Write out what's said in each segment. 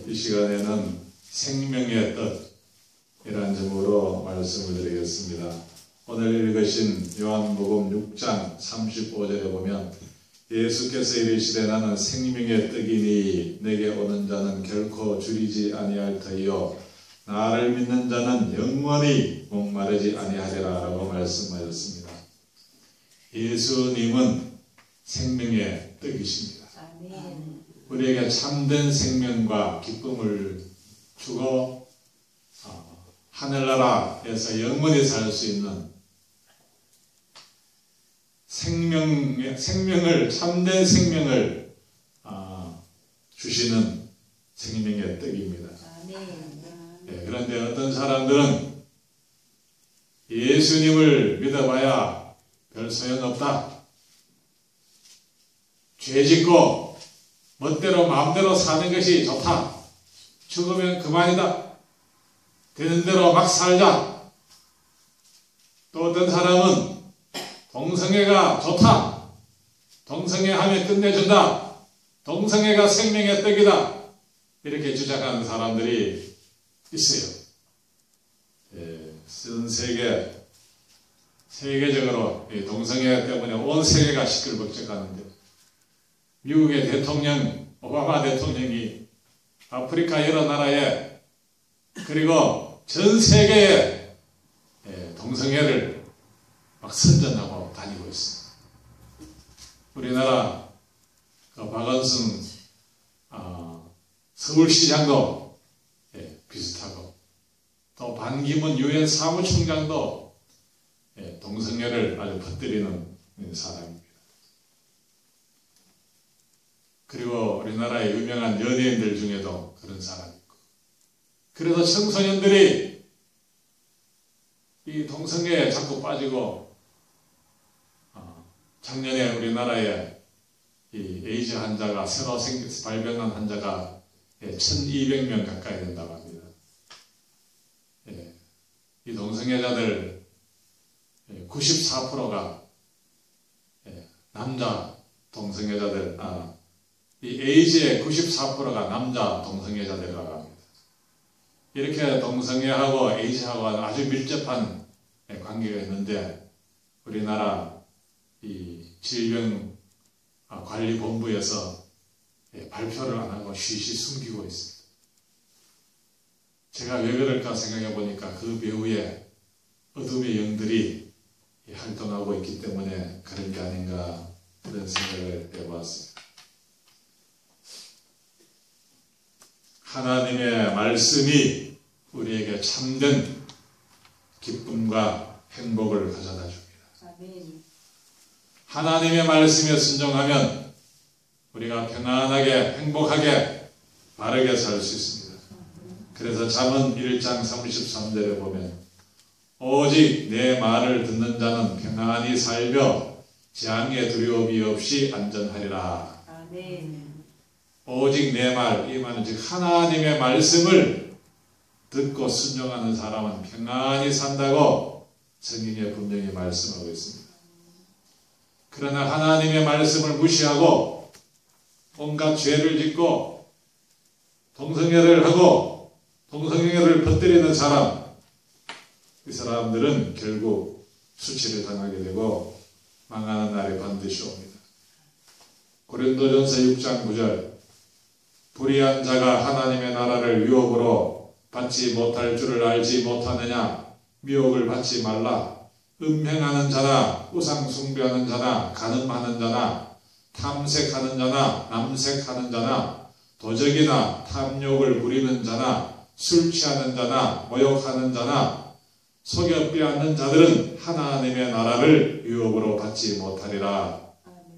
이 시간에는 생명의 뜻이라는 점으로 말씀을 드리겠습니다. 오늘 읽으신 요한복음 6장 35절에 보면 예수께서 이르시되 나는 생명의 떡이니 내게 오는 자는 결코 줄이지 아니할 터이요 나를 믿는 자는 영원히 목마르지 아니하리라 라고 말씀하셨습니다. 예수님은 생명의 떡이십니다. 우리에게 참된 생명과 기쁨을 주고 하늘나라에서 영원히 살 수 있는 참된 생명을 주시는 생명의 떡입니다. 그런데 어떤 사람들은 예수님을 믿어봐야 별 소용없다. 죄짓고 멋대로 마음대로 사는 것이 좋다. 죽으면 그만이다. 되는 대로 막 살자. 또 어떤 사람은 동성애가 좋다. 동성애하면 끝내준다. 동성애가 생명의 떡이다. 이렇게 주장하는 사람들이 있어요. 전 세계적으로 동성애 때문에 온 세계가 시끌벅적하는데 미국의 대통령, 오바마 대통령이 아프리카 여러 나라에 그리고 전 세계에 동성애를 막 선전하고 다니고 있습니다. 우리나라 박원순 서울시장도 비슷하고 또 반기문 유엔 사무총장도 동성애를 아주 퍼뜨리는 사람입니다. 그리고 우리나라의 유명한 연예인들 중에도 그런 사람이 있고 그래서 청소년들이 이 동성애에 자꾸 빠지고 작년에 우리나라에 이 에이즈 환자가 새로 발병한 환자가 1200명 가까이 된다고 합니다. 이 동성애자들 94%가 남자 동성애자들 이 에이즈의 94%가 남자 동성애자들이라고 합니다. 이렇게 동성애하고 에이즈하고 아주 밀접한 관계가 있는데 우리나라 이 질병관리본부에서 발표를 안 하고 쉬쉬 숨기고 있습니다. 제가 왜 그럴까 생각해 보니까 그 배후에 어둠의 영들이 활동하고 있기 때문에 그런 게 아닌가 그런 생각을 해보았습니다. 하나님의 말씀이 우리에게 참된 기쁨과 행복을 가져다 줍니다. 하나님의 말씀에 순종하면 우리가 편안하게 행복하게 바르게 살 수 있습니다. 그래서 잠언 1장 33절에 보면 오직 내 말을 듣는 자는 평안히 살며 재앙의 두려움이 없이 안전하리라. 오직 내 말, 이 말은 즉 하나님의 말씀을 듣고 순종하는 사람은 평안히 산다고 성경에 분명히 말씀하고 있습니다. 그러나 하나님의 말씀을 무시하고 온갖 죄를 짓고 동성애를 하고 동성애를 퍼뜨리는 사람, 이 사람들은 결국 수치를 당하게 되고 망하는 날이 반드시 옵니다. 고린도전서 6장 9절 불의한 자가 하나님의 나라를 유혹으로 받지 못할 줄을 알지 못하느냐. 미혹을 받지 말라. 음행하는 자나 우상 숭배하는 자나 간음하는 자나 탐색하는 자나 남색하는 자나 도적이나 탐욕을 부리는 자나 술 취하는 자나 모욕하는 자나 속여 빼앗는 자들은 하나님의 나라를 유혹으로 받지 못하리라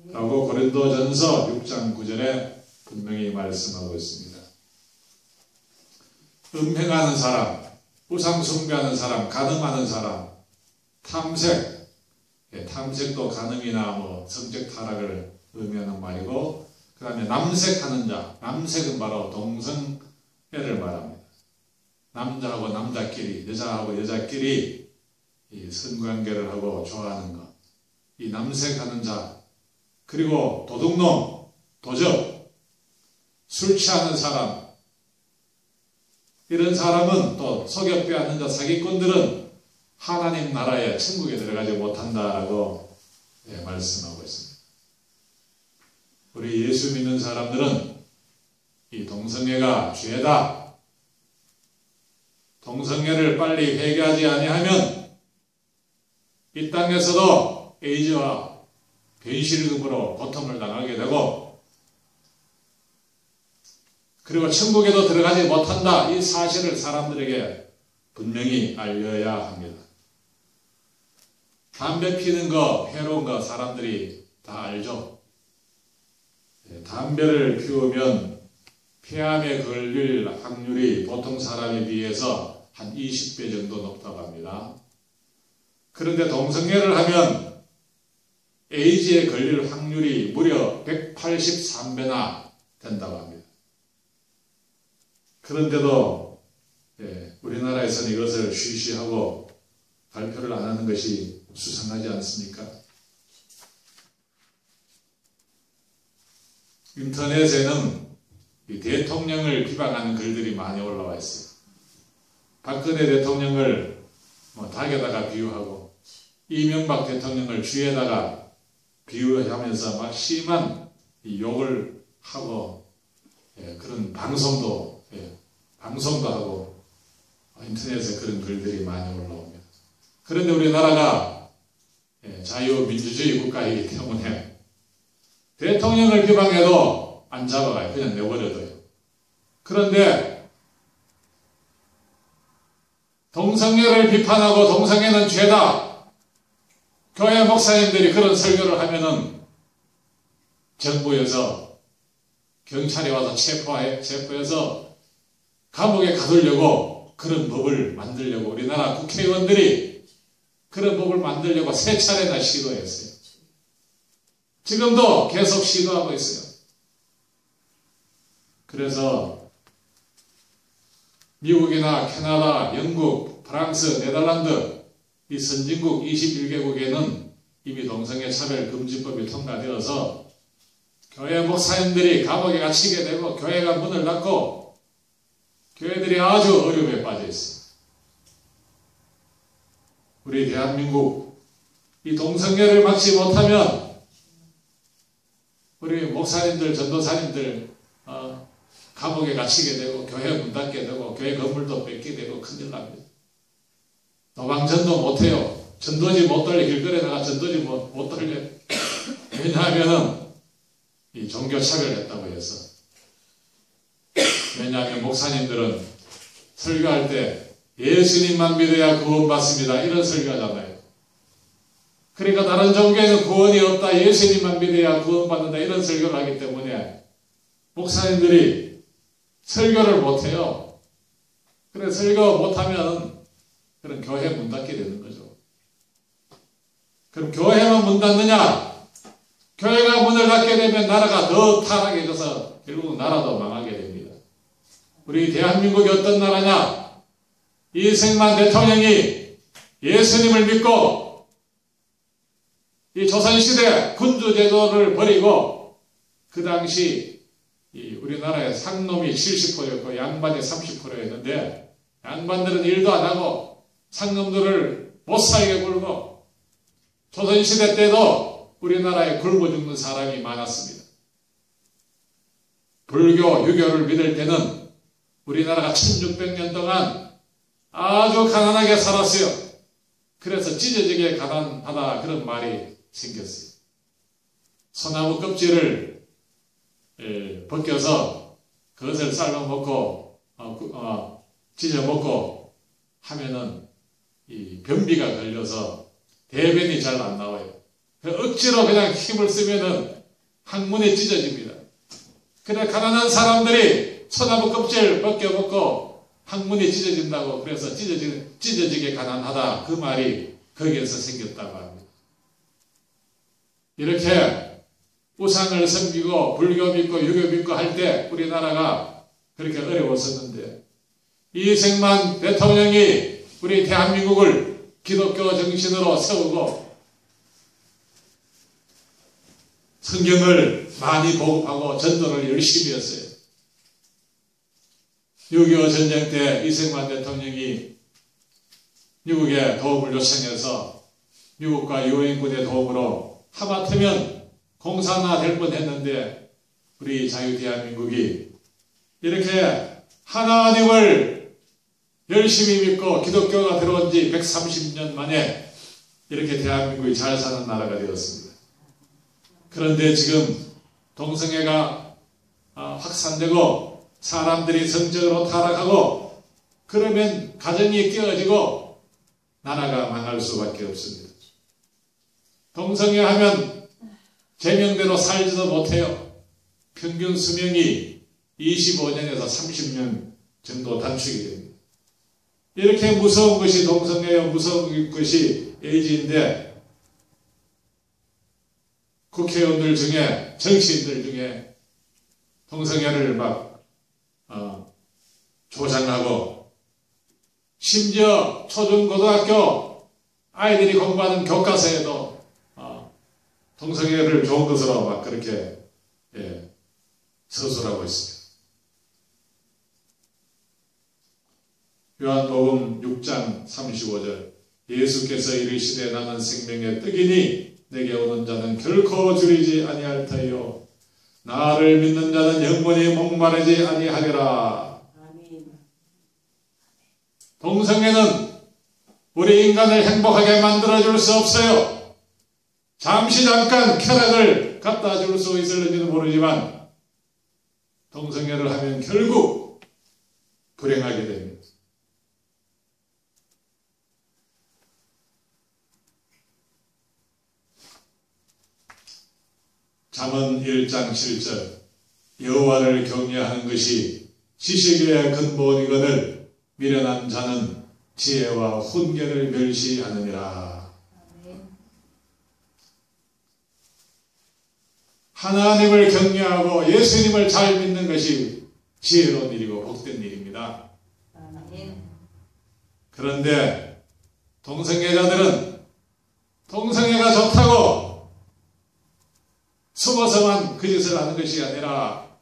라고 고린도전서 6장 9절에 분명히 말씀하고 있습니다. 음행하는 사람, 우상 숭배하는 사람, 간음하는 사람, 탐색, 탐색도 간음이나 성적 타락을 의미하는 말이고, 그 다음에 남색하는 자, 남색은 바로 동성애를 말합니다. 남자하고 남자끼리, 여자하고 여자끼리 이 성관계를 하고 좋아하는 것, 이 남색하는 자, 그리고 도둑놈, 도적, 술 취하는 사람, 이런 사람은 또 속여 빼앗는 자, 사기꾼들은 하나님 나라에 천국에 들어가지 못한다라고 말씀하고 있습니다. 우리 예수 믿는 사람들은 이 동성애가 죄다. 동성애를 빨리 회개하지 아니하면 이 땅에서도 에이즈와 변실금으로 고통을 당하게 되고, 그리고 천국에도 들어가지 못한다. 이 사실을 사람들에게 분명히 알려야 합니다. 담배 피는 거, 해로운 거 사람들이 다 알죠. 담배를 피우면 폐암에 걸릴 확률이 보통 사람에 비해서 한 20배 정도 높다고 합니다. 그런데 동성애를 하면 에이즈에 걸릴 확률이 무려 183배나 된다고 합니다. 그런데도 우리나라에서는 이것을 쉬쉬하고 발표를 안 하는 것이 수상하지 않습니까? 인터넷에는 이 대통령을 비방하는 글들이 많이 올라와 있어요. 박근혜 대통령을 닭에다가 비유하고, 이명박 대통령을 쥐에다가 비유하면서 막 심한 욕을 하고, 그런 방송도 하고, 인터넷에 그런 글들이 많이 올라옵니다. 그런데 우리나라가 자유민주주의 국가이기 때문에 대통령을 비방해도 안 잡아가요. 그냥 내버려둬요. 그런데 동성애를 비판하고 동성애는 죄다. 교회 목사님들이 그런 설교를 하면은 정부에서 경찰이 와서 체포해서 감옥에 가두려고 그런 법을 만들려고 우리나라 국회의원들이 그런 법을 만들려고 3차례나 시도했어요. 지금도 계속 시도하고 있어요. 그래서 미국이나 캐나다, 영국, 프랑스, 네덜란드 이 선진국 21개국에는 이미 동성애 차별 금지법이 통과되어서 교회 목사님들이 감옥에 갇히게 되고 교회가 문을 닫고 교회들이 아주 어려움에 빠져 있습니다. 우리 대한민국 이 동성애를 막지 못하면 우리 목사님들, 전도사님들 감옥에 갇히게 되고 교회 문 닫게 되고 교회 건물도 뺏게 되고 큰일 납니다. 노방전도 못해요. 전도지 못 돌려. 길거리에 나가 전도지 못 돌려. 왜냐하면 이 종교차별했다고 해서. 왜냐하면 목사님들은 설교할 때 예수님만 믿어야 구원받습니다. 이런 설교하잖아요. 그러니까 다른 종교에는 구원이 없다. 예수님만 믿어야 구원받는다. 이런 설교를 하기 때문에 목사님들이 설교를 못해요. 그래 설교 못하면 그런 교회 문 닫게 되는 거죠. 그럼 교회만 문 닫느냐? 교회가 문을 닫게 되면 나라가 더 타락해져서 결국 나라도 망하게 됩니다. 우리 대한민국이 어떤 나라냐? 이승만 대통령이 예수님을 믿고 이 조선시대 군주제도를 버리고 그 당시 우리나라의 상놈이 70%였고 양반이 30%였는데 양반들은 일도 안 하고 상놈들을 못 살게 굴고 조선시대 때도 우리나라에 굶어 죽는 사람이 많았습니다. 불교, 유교를 믿을 때는 우리나라가 1600년 동안 아주 가난하게 살았어요. 그래서 찢어지게 가난하다 그런 말이 생겼어요. 소나무 껍질을 벗겨서 그것을 삶아 먹고 찢어 먹고 하면은 이 변비가 걸려서 대변이 잘 안 나와요. 억지로 그냥 힘을 쓰면은 항문이 찢어집니다. 그래 가난한 사람들이 소나무 껍질 벗겨 먹고 항문이 찢어진다고 그래서 찢어지게 가난하다 그 말이 거기에서 생겼다고 합니다. 이렇게 우상을 섬기고 불교 믿고 유교 믿고 할 때 우리나라가 그렇게 어려웠었는데 이승만 대통령이 우리 대한민국을 기독교 정신으로 세우고 성경을 많이 보급하고 전도를 열심히 했어요. 6.25 전쟁 때 이승만 대통령이 미국에 도움을 요청해서 미국과 유엔군의 도움으로 하마터면 공산화 될 뻔했는데 우리 자유대한민국이 이렇게 하나님을 열심히 믿고 기독교가 들어온 지 130년 만에 이렇게 대한민국이 잘 사는 나라가 되었습니다. 그런데 지금 동성애가 확산되고 사람들이 성적으로 타락하고 그러면 가정이 깨어지고 나라가 망할 수밖에 없습니다. 동성애 하면 제명대로 살지도 못해요. 평균 수명이 25년에서 30년 정도 단축이 됩니다. 이렇게 무서운 것이 동성애요, 무서운 것이 에이즈인데 국회의원들 중에, 정치인들 중에 동성애를 막 조장하고 심지어 초중고등학교 아이들이 공부하는 교과서에도 동성애를 좋은 것으로 막 그렇게 서술하고 있습니다. 요한복음 6장 35절 예수께서 이르시되 나는 생명의 떡이니 내게 오는 자는 결코 줄이지 아니할 터이요 나를 믿는 자는 영원히 목마르지 아니하리라. 동성애는 우리 인간을 행복하게 만들어줄 수 없어요. 잠깐 쾌락을 갖다 줄 수 있을지는 모르지만 동성애를 하면 결국 불행하게 됩니다. 잠언 1장 7절 여호와를 경외하는 것이 지식의 근본이거늘 미련한 자는 지혜와 훈계를 멸시하느니라. 하나님을 경외하고 예수님을 잘 믿는 것이 지혜로운 일이고 복된 일입니다. 그런데 동성애자들은 동성애가 좋다고 숨어서만 그 짓을 하는 것이 아니라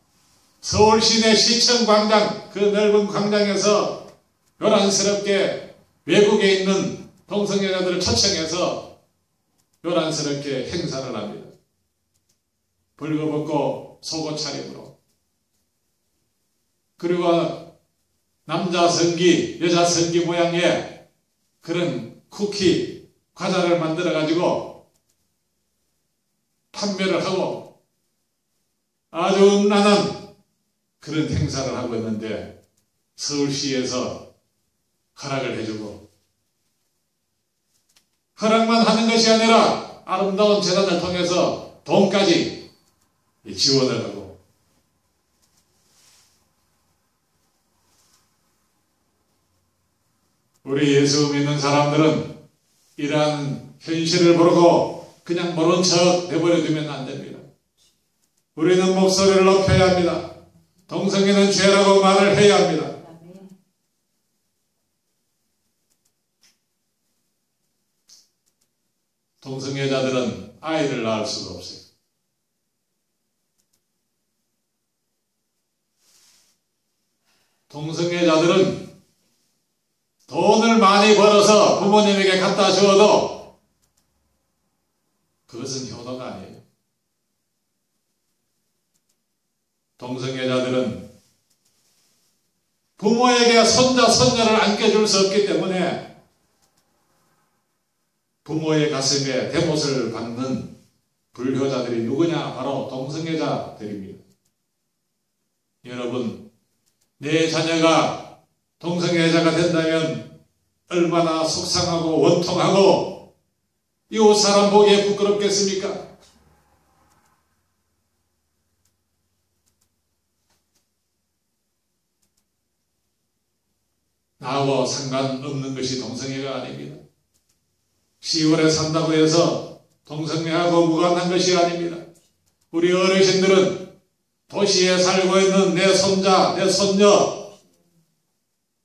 서울 시내 시청 광장, 그 넓은 광장에서 요란스럽게 외국에 있는 동성애자들을 초청해서 요란스럽게 행사를 합니다. 벌거벗고 속옷 차림으로. 그리고 남자 성기, 여자 성기 모양의 그런 쿠키, 과자를 만들어가지고 판매를 하고 아주 음란한 그런 행사를 하고 있는데 서울시에서 허락을 해주고 허락만 하는 것이 아니라 아름다운 재단을 통해서 돈까지 지원을 하고 우리 예수 믿는 사람들은 이러한 현실을 모르고 그냥 모른 척 내버려 두면 안 됩니다. 우리는 목소리를 높여야 합니다. 동성애는 죄라고 말을 해야 합니다. 동성애자들은 아이를 낳을 수가 없어요. 동성애자들은 돈을 많이 벌어서 부모님에게 갖다 주어도 그것은 효도가 아니에요. 동성애자들은 부모에게 손자, 손녀를 안겨줄 수 없기 때문에 부모의 가슴에 대못을 박는 불효자들이 누구냐? 바로 동성애자들입니다. 여러분, 내 자녀가 동성애자가 된다면 얼마나 속상하고 원통하고 이웃 사람 보기에 부끄럽겠습니까? 나하고 상관없는 것이 동성애가 아닙니다. 시골에 산다고 해서 동성애하고 무관한 것이 아닙니다. 우리 어르신들은 도시에 살고 있는 내 손자, 내 손녀,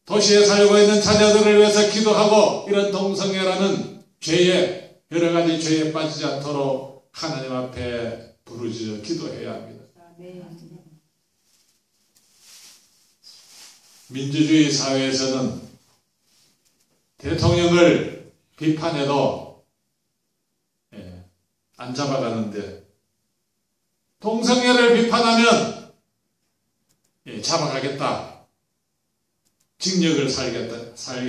도시에 살고 있는 자녀들을 위해서 기도하고 이런 동성애라는 죄에, 여러 가지 죄에 빠지지 않도록 하나님 앞에 부르짖어 기도해야 합니다. 민주주의 사회에서는 대통령을 비판해도 안 잡아가는데 동성애를 비판하면 잡아가겠다. 징역을 살게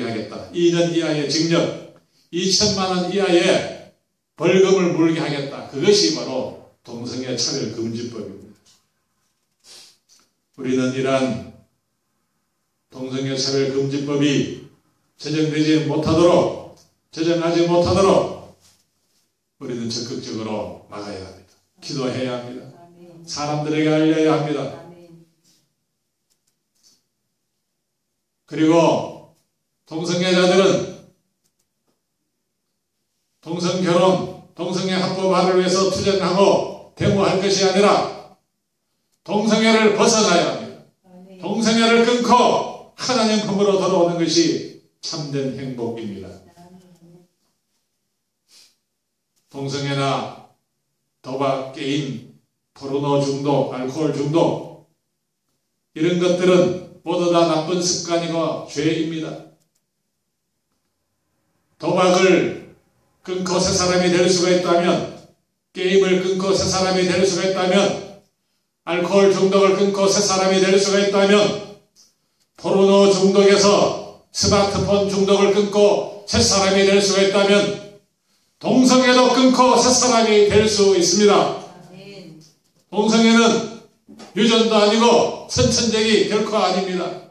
하겠다. 2년 이하의 징역, 2천만 원 이하의 벌금을 물게 하겠다. 그것이 바로 동성애 차별금지법입니다. 우리는 이러한 동성애 차별금지법이 제정하지 못하도록 우리는 적극적으로 막아야 합니다. 기도해야 합니다. 사람들에게 알려야 합니다. 그리고 동성애자들은 동성결혼, 동성애 합법화를 위해서 투쟁하고 데모할 것이 아니라 동성애를 벗어나야 합니다. 동성애를 끊고 하나님 품으로 돌아오는 것이 참된 행복입니다. 동성애나 도박, 게임, 포르노 중독, 알코올 중독 이런 것들은 모두 다 나쁜 습관이고 죄입니다. 도박을 끊고 새 사람이 될 수가 있다면, 게임을 끊고 새 사람이 될 수가 있다면, 알코올 중독을 끊고 새 사람이 될 수가 있다면, 포르노 중독에서 스마트폰 중독을 끊고 새 사람이 될 수가 있다면, 동성애도 끊고 새 사람이 될 수 있습니다. 동성애는 유전도 아니고 선천적이 결코 아닙니다.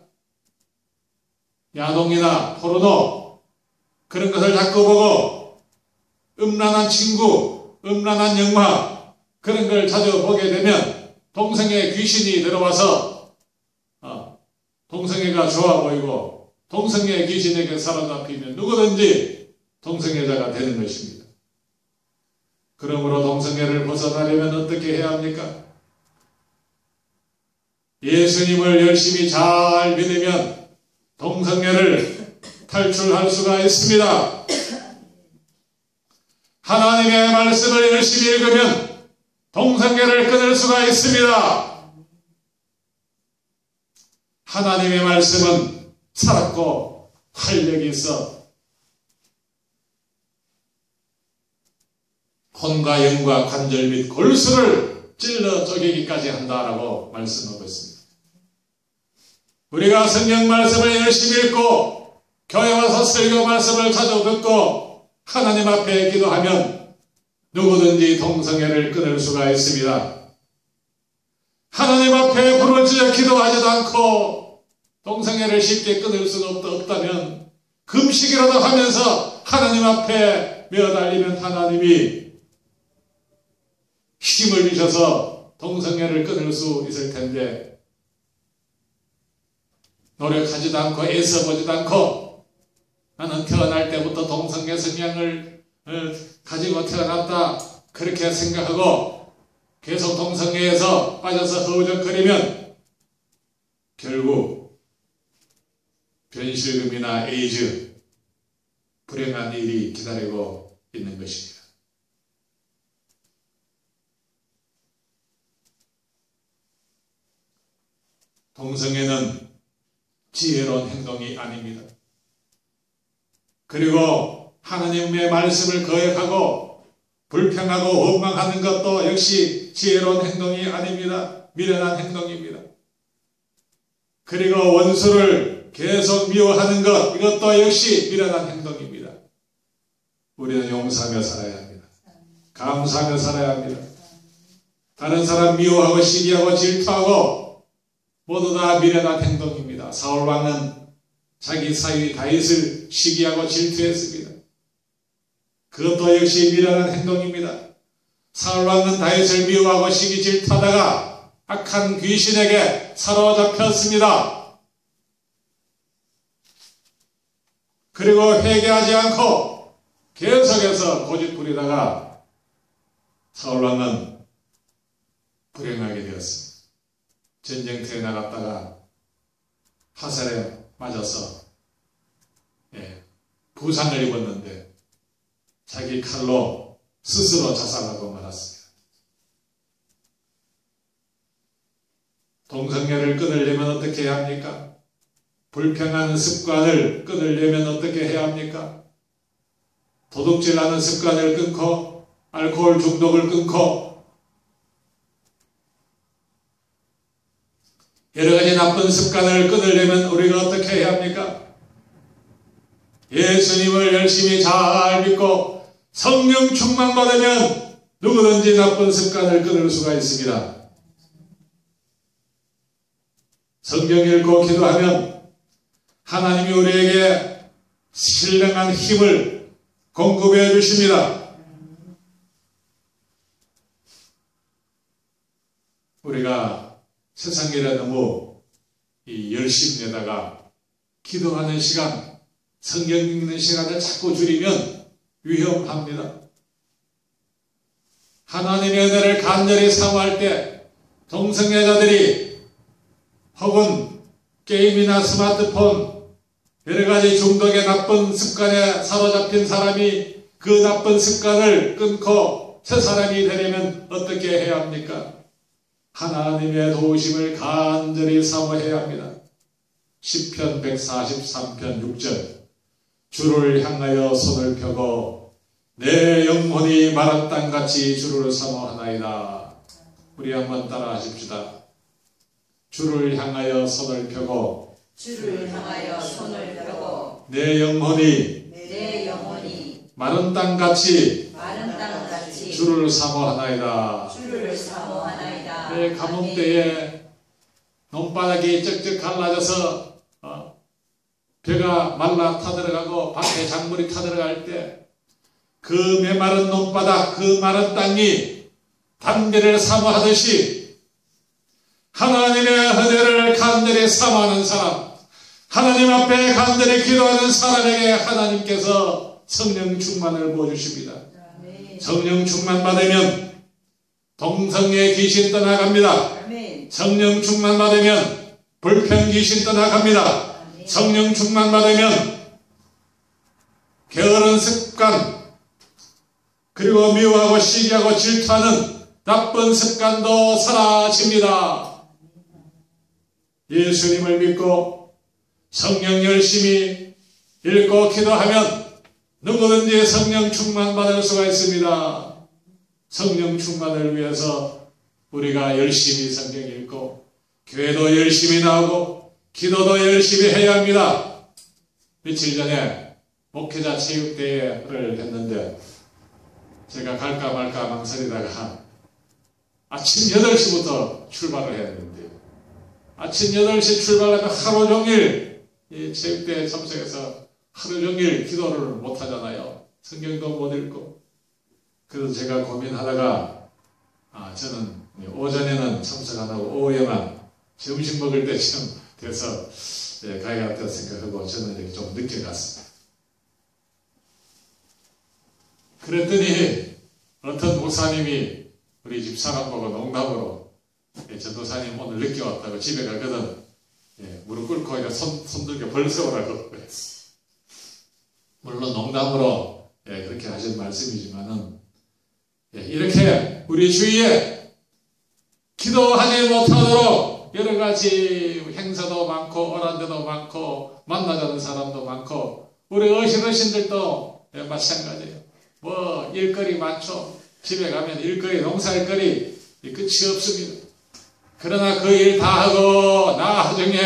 야동이나 포르노 그런 것을 자꾸 보고 음란한 친구, 음란한 영화 그런 걸 자주 보게 되면 동성애 귀신이 들어와서 동성애가 좋아 보이고 동성애 귀신에게 사로잡히면 누구든지 동성애자가 되는 것입니다. 그러므로 동성애를 벗어나려면 어떻게 해야 합니까? 예수님을 열심히 잘 믿으면 동성애를 탈출할 수가 있습니다. 하나님의 말씀을 열심히 읽으면 동성애를 끊을 수가 있습니다. 하나님의 말씀은 살았고 활력이 있어 혼과 영과 관절 및 골수를 찔러 쪼개기까지 한다라고 말씀하고 있습니다. 우리가 성경 말씀을 열심히 읽고 교회 와서 설교 말씀을 자주 듣고 하나님 앞에 기도하면 누구든지 동성애를 끊을 수가 있습니다. 하나님 앞에 부르짖어 기도하지도 않고 동성애를 쉽게 끊을 수가 없다면 금식이라도 하면서 하나님 앞에 매어달리면 하나님이 힘을 주셔서 동성애를 끊을 수 있을 텐데 노력하지도 않고 애써보지도 않고 나는 태어날 때부터 동성애 성향을 가지고 태어났다 그렇게 생각하고 계속 동성애에서 빠져서 허우적거리면 결국 변실금이나 에이즈 불행한 일이 기다리고 있는 것입니다. 동성애는 지혜로운 행동이 아닙니다. 그리고 하나님의 말씀을 거역하고 불평하고 원망하는 것도 역시 지혜로운 행동이 아닙니다. 미련한 행동입니다. 그리고 원수를 계속 미워하는 것, 이것도 역시 미련한 행동입니다. 우리는 용서하며 살아야 합니다. 감사하며 살아야 합니다. 다른 사람 미워하고 시기하고 질투하고 모두 다 미련한 행동입니다. 사울왕은 자기 사위 다윗을 시기하고 질투했습니다. 그것도 역시 미련한 행동입니다. 사울왕은 다윗을 미워하고 시기 질투하다가 악한 귀신에게 사로잡혔습니다. 그리고 회개하지 않고 계속해서 고집부리다가 사울왕은 불행하게 되었습니다. 전쟁터에 나갔다가 화살에 맞아서 부상을 입었는데 자기 칼로 스스로 자살하고 말았습니다. 동성애를 끊으려면 어떻게 해야 합니까? 불평하는 습관을 끊으려면 어떻게 해야 합니까? 도둑질하는 습관을 끊고 알코올 중독을 끊고 여러 가지 나쁜 습관을 끊으려면 우리가 어떻게 해야 합니까? 예수님을 열심히 잘 믿고 성령 충만 받으면 누구든지 나쁜 습관을 끊을 수가 있습니다. 성경 읽고 기도하면 하나님이 우리에게 신령한 힘을 공급해 주십니다. 우리가 세상 일에 너무 열심히 내다가 기도하는 시간, 성경 읽는 시간을 자꾸 줄이면 위험합니다. 하나님의 은혜를 간절히 사모할 때 동성애자들이 혹은 게임이나 스마트폰 여러 가지 중독의 나쁜 습관에 사로잡힌 사람이 그 나쁜 습관을 끊고 새 사람이 되려면 어떻게 해야 합니까? 하나님의 도우심을 간절히 사모해야 합니다. 시편 143편 6절 주를 향하여 손을 펴고 내 영혼이 마른 땅같이 주를 사모하나이다. 우리 한번 따라 하십시다. 주를 향하여 손을 펴고 주를 향하여 손을 펴고 내 영혼이 마른 땅같이 주를 사모하나이다. 주를 사모하나이다. 내 가뭄때에 논바닥이 쩍쩍 갈라져서 벼가 말라 타들어가고 밭에 작물이 타들어갈 때 그 메마른 논바닥, 그 마른 땅이 단비를 사모하듯이 하나님의 은혜를 간절히 사모하는 사람, 하나님 앞에 간절히 기도하는 사람에게 하나님께서 성령 충만을 부어주십니다. 성령 충만 받으면 동성애 귀신 떠나갑니다. 성령 충만 받으면 불평 귀신 떠나갑니다. 성령 충만 받으면 게으른 습관 그리고 미워하고 시기하고 질투하는 나쁜 습관도 사라집니다. 예수님을 믿고 성령 열심히 읽고 기도하면 누구든지 성령 충만 받을 수가 있습니다. 성령 충만을 위해서 우리가 열심히 성경 읽고 교회도 열심히 나오고 기도도 열심히 해야 합니다. 며칠 전에 목회자 체육대회를 했는데 제가 갈까 말까 망설이다가 아침 8시부터 출발을 해야 되는데요. 아침 8시 출발하면 하루 종일 이 체육대회 참석해서 하루 종일 기도를 못 하잖아요. 성경도 못 읽고. 그래서 제가 고민하다가 저는 오전에는 참석 안 하고 오후에만 점심 먹을 때쯤 돼서 가야겠다 생각하고 저는 이렇게 좀 늦게 갔습니다. 그랬더니 어떤 목사님이 우리 집사람 보고 농담으로 전도사님 오늘 늦게 왔다고 집에 가거든 무릎 꿇고 그냥 손 들게 벌써 오라고 그랬어요. 물론 농담으로 그렇게 하신 말씀이지만은 이렇게 우리 주위에 기도하지 못하도록 여러 가지 행사도 많고 어란데도 많고 만나자는 사람도 많고 우리 어르신들도 마찬가지예요. 뭐 일거리 많죠. 집에 가면 일거리 농사일거리 끝이 없습니다. 그러나 그 일 다 하고 나중에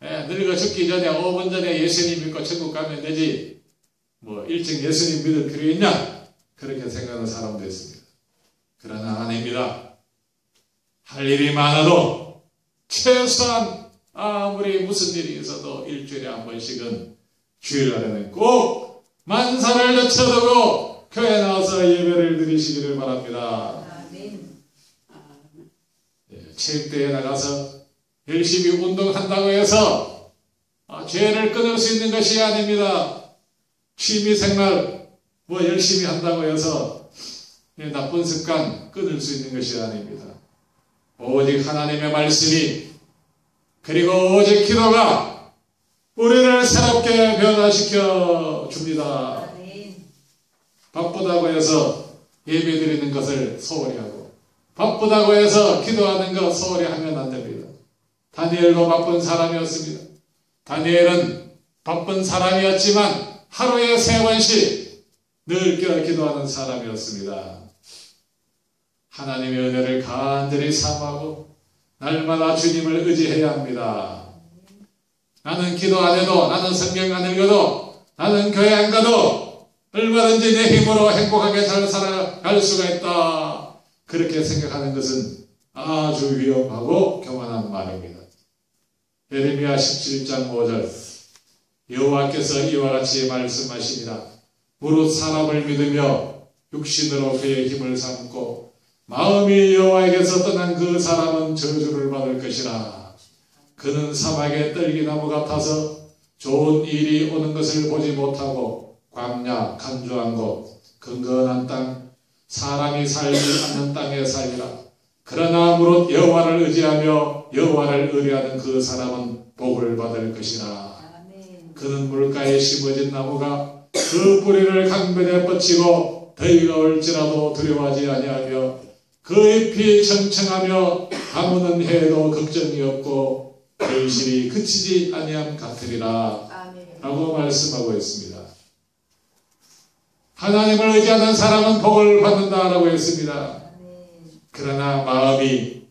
늙어 죽기 전에 5분 전에 예수님 믿고 천국 가면 되지 뭐 일찍 예수님 믿을 필요 있냐 그렇게 생각하는 사람도 있습니다. 그러나 아닙니다. 할 일이 많아도 최소한 아무리 무슨 일이 있어도 일주일에 한 번씩은 주일날에는 꼭 만사를 늦춰두고 교회 나와서 예배를 드리시기를 바랍니다. 체육대회에 나가서 열심히 운동한다고 해서 죄를 끊을 수 있는 것이 아닙니다. 취미생활 뭐 열심히 한다고 해서 나쁜 습관 끊을 수 있는 것이 아닙니다. 오직 하나님의 말씀이 그리고 오직 기도가 우리를 새롭게 변화시켜 줍니다. 바쁘다고 해서 예배 드리는 것을 소홀히 하고 바쁘다고 해서 기도하는 것 소홀히 하면 안 됩니다. 다니엘도 바쁜 사람이었습니다. 다니엘은 바쁜 사람이었지만 하루에 3번씩 늘 깨어 기도하는 사람이었습니다. 하나님의 은혜를 간절히 사모하고 날마다 주님을 의지해야 합니다. 나는 기도 안 해도, 나는 성경 안 읽어도, 나는 교회 안 가도 얼마든지 내 힘으로 행복하게 잘 살아갈 수가 있다. 그렇게 생각하는 것은 아주 위험하고 교만한 말입니다. 예레미야 17장 5절 여호와께서 이와 같이 말씀하시니라. 무릇 사람을 믿으며 육신으로 그의 힘을 삼고 마음이 여호와에게서 떠난 그 사람은 저주를 받을 것이라. 그는 사막의 떨기나무 같아서 좋은 일이 오는 것을 보지 못하고 광야 간주한 곳 근건한 땅 사람이 살지 않는 땅에 살리라. 그러나 무릇 여호와를 의지하며 여호와를 의뢰하는 그 사람은 복을 받을 것이라. 그는 물가에 심어진 나무가 그 뿌리를 강변에 뻗치고 더위가 올지라도 두려워하지 아니하며 그 잎이 청청하며 가무는 해에도 걱정이 없고 결실이 그치지 아니함 같으리라. 라고 말씀하고 있습니다. 하나님을 의지하는 사람은 복을 받는다라고 했습니다. 그러나 마음이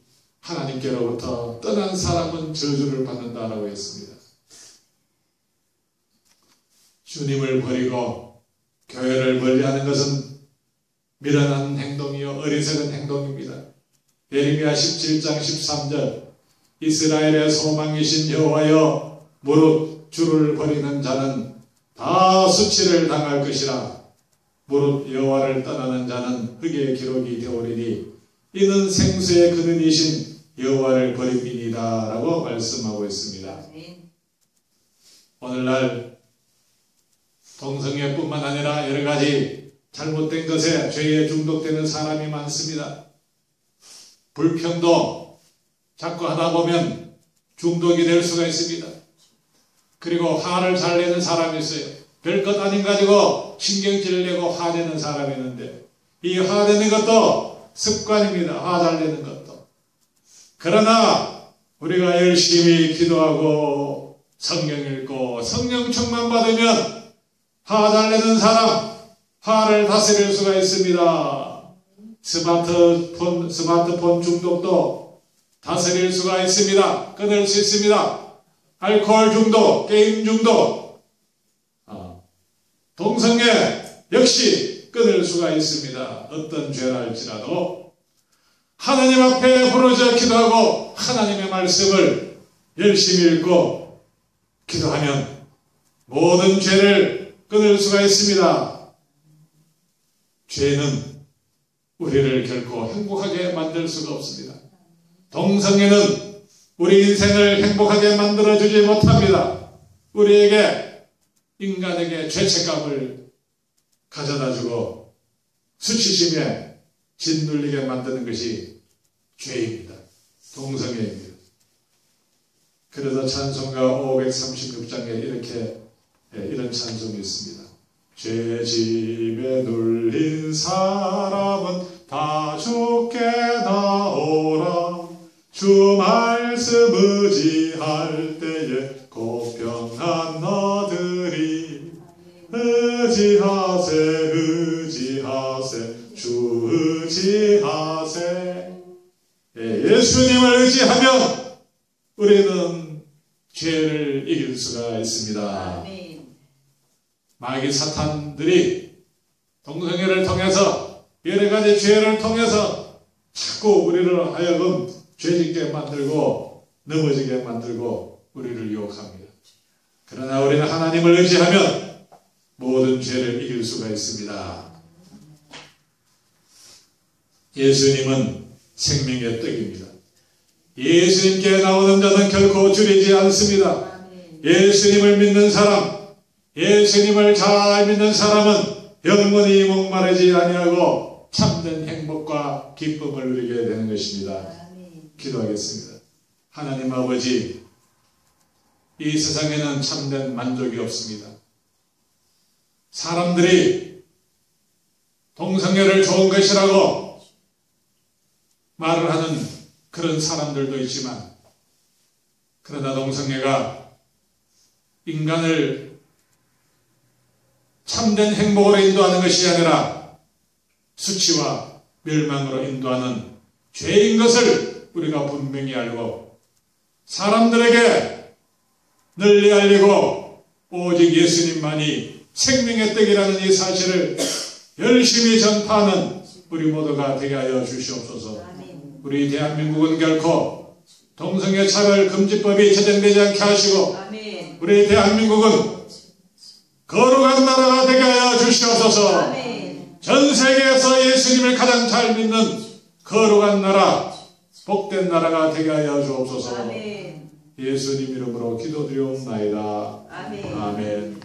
하나님께로부터 떠난 사람은 저주를 받는다라고 했습니다. 주님을 버리고 교회를 멀리하는 것은 미련한 행동이요 어리석은 행동입니다. 예레미야 17장 13절 이스라엘의 소망이신 여호와여 무릇 주를 버리는 자는 다 수치를 당할 것이라. 무릇 여호와를 떠나는 자는 흙의 기록이 되오리니 이는 생수의 근원이신 여호와를 버림이니이다 라고 말씀하고 있습니다. 오늘날 동성애뿐만 아니라 여러 가지 잘못된 것에 죄에 중독되는 사람이 많습니다. 불평도 자꾸 하다 보면 중독이 될 수가 있습니다. 그리고 화를 잘 내는 사람이 있어요. 별것 아닌 가지고 신경질을 내고 화내는 사람이 있는데 이 화내는 것도 습관입니다. 화 잘 내는 것도. 그러나 우리가 열심히 기도하고 성경 읽고 성령 충만 받으면 화 잘 내는 사람 화를 다스릴 수가 있습니다. 스마트폰 중독도 다스릴 수가 있습니다. 끊을 수 있습니다. 알코올 중독, 게임 중독, 동성애 역시 끊을 수가 있습니다. 어떤 죄랄지라도 하나님 앞에 부르짖어 기도하고 하나님의 말씀을 열심히 읽고 기도하면 모든 죄를 끊을 수가 있습니다. 죄는 우리를 결코 행복하게 만들 수가 없습니다. 동성애는 우리 인생을 행복하게 만들어주지 못합니다. 우리에게 인간에게 죄책감을 가져다주고 수치심에 짓눌리게 만드는 것이 죄입니다. 동성애입니다. 그래서 찬송가 536장에 이런 찬송이 있습니다. 죄짐에 눌린 사람은 다 주께 나오라. 주 말씀 의지할 때에 곧 평안 너들이. 의지하세 의지하세 주 의지하세. 예수님을 의지하면 우리는 죄를 이길 수가 있습니다. 마귀 사탄들이 동성애를 통해서 여러 가지 죄를 통해서 자꾸 우리를 하여금 죄짓게 만들고 넘어지게 만들고 우리를 유혹합니다. 그러나 우리는 하나님을 의지하면 모든 죄를 이길 수가 있습니다. 예수님은 생명의 떡입니다. 예수님께 나오는 자는 결코 줄이지 않습니다. 예수님을 믿는 사람, 예수님을 잘 믿는 사람은 영원히 목마르지 아니하고 참된 행복과 기쁨을 누리게 되는 것입니다. 기도하겠습니다. 하나님 아버지, 이 세상에는 참된 만족이 없습니다. 사람들이 동성애를 좋은 것이라고 말을 하는 그런 사람들도 있지만 그러나 동성애가 인간을 참된 행복으로 인도하는 것이 아니라 수치와 멸망으로 인도하는 죄인 것을 우리가 분명히 알고 사람들에게 널리 알리고 오직 예수님만이 생명의 떡이라는 이 사실을 열심히 전파하는 우리 모두가 되게 하여 주시옵소서. 우리 대한민국은 결코 동성애 차별 금지법이 제정되지 않게 하시고 우리 대한민국은 거룩한 나라가 되게 하여 주시옵소서. 전 세계에서 예수님을 가장 잘 믿는 거룩한 나라, 복된 나라가 되게 하여 주옵소서. 예수님 이름으로 기도드리옵나이다. 아멘.